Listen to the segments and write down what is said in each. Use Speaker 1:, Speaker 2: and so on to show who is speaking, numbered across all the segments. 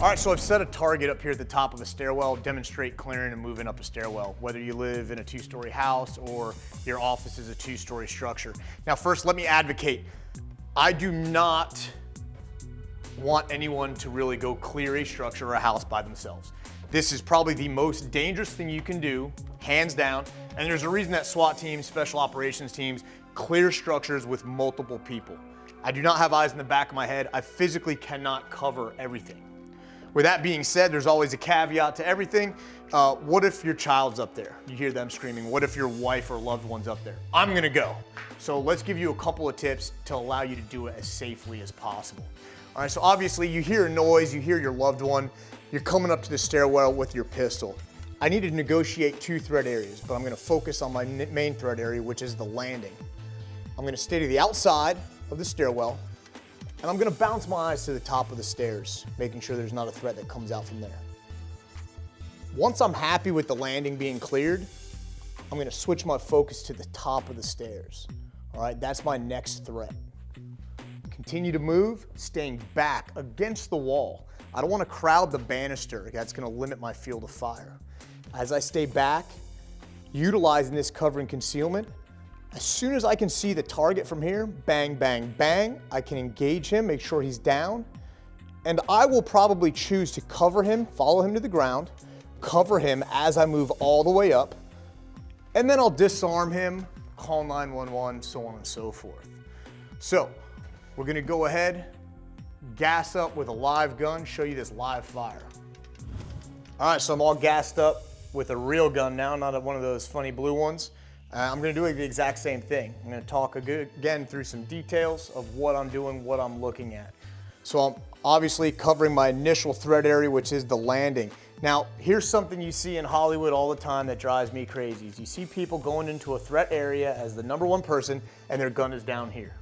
Speaker 1: All right, so I've set a target up here at the top of a stairwell, demonstrate clearing and moving up a stairwell, whether you live in a 2-story house or your office is a 2-story structure. Now, first, let me advocate. I do not want anyone to really go clear a structure or a house by themselves. This is probably the most dangerous thing you can do, hands down, and there's a reason that SWAT teams, special operations teams, clear structures with multiple people. I do not have eyes in the back of my head. I physically cannot cover everything. With that being said, there's always a caveat to everything. What if your child's up there? You hear them screaming. What if your wife or loved one's up there? I'm gonna go. So let's give you a couple of tips to allow you to do it as safely as possible. All right, so obviously you hear a noise, you hear your loved one, you're coming up to the stairwell with your pistol. I need to negotiate 2 threat areas, but I'm gonna focus on my main threat area, which is the landing. I'm gonna stay to the outside of the stairwell, and I'm gonna bounce my eyes to the top of the stairs, making sure there's not a threat that comes out from there. Once I'm happy with the landing being cleared, I'm gonna switch my focus to the top of the stairs. All right, that's my next threat. Continue to move, staying back against the wall. I don't wanna crowd the banister. That's gonna limit my field of fire. As I stay back, utilizing this covering concealment, as soon as I can see the target from here, bang, bang, bang, I can engage him, make sure he's down, and I will probably choose to cover him, follow him to the ground, cover him as I move all the way up, and then I'll disarm him, call 911, so on and so forth. So, we're gonna go ahead, gas up with a live gun, show you this live fire. All right, so I'm all gassed up with a real gun now, not one of those funny blue ones. I'm gonna do the exact same thing. I'm gonna talk again through some details of what I'm doing, what I'm looking at. So I'm obviously covering my initial threat area, which is the landing. Now, here's something you see in Hollywood all the time that drives me crazy. Is you see people going into a threat area as the #1 person and their gun is down here.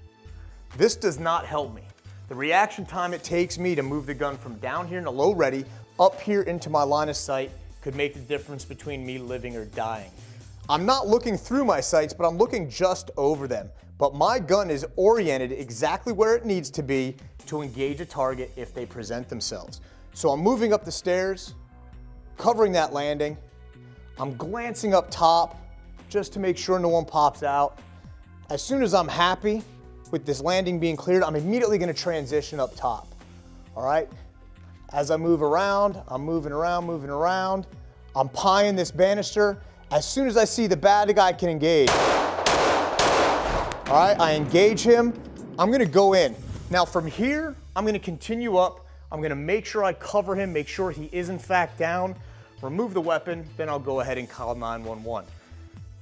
Speaker 1: This does not help me. The reaction time it takes me to move the gun from down here in a low ready up here into my line of sight could make the difference between me living or dying. I'm not looking through my sights, but I'm looking just over them. But my gun is oriented exactly where it needs to be to engage a target if they present themselves. So I'm moving up the stairs, covering that landing. I'm glancing up top just to make sure no one pops out. As soon as I'm happy with this landing being cleared, I'm immediately gonna transition up top, all right? As I move around, I'm moving around. I'm pieing this banister. As soon as I see the bad guy can engage, all right, I engage him. I'm gonna go in. Now from here, I'm gonna continue up. I'm gonna make sure I cover him, make sure he is in fact down, remove the weapon, then I'll go ahead and call 911.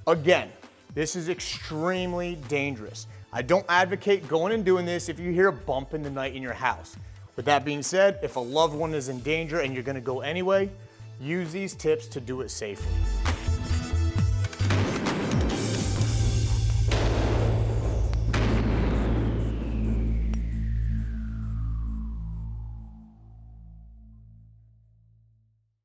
Speaker 1: Again, this is extremely dangerous. I don't advocate going and doing this if you hear a bump in the night in your house. With that being said, if a loved one is in danger and you're gonna go anyway, use these tips to do it safely.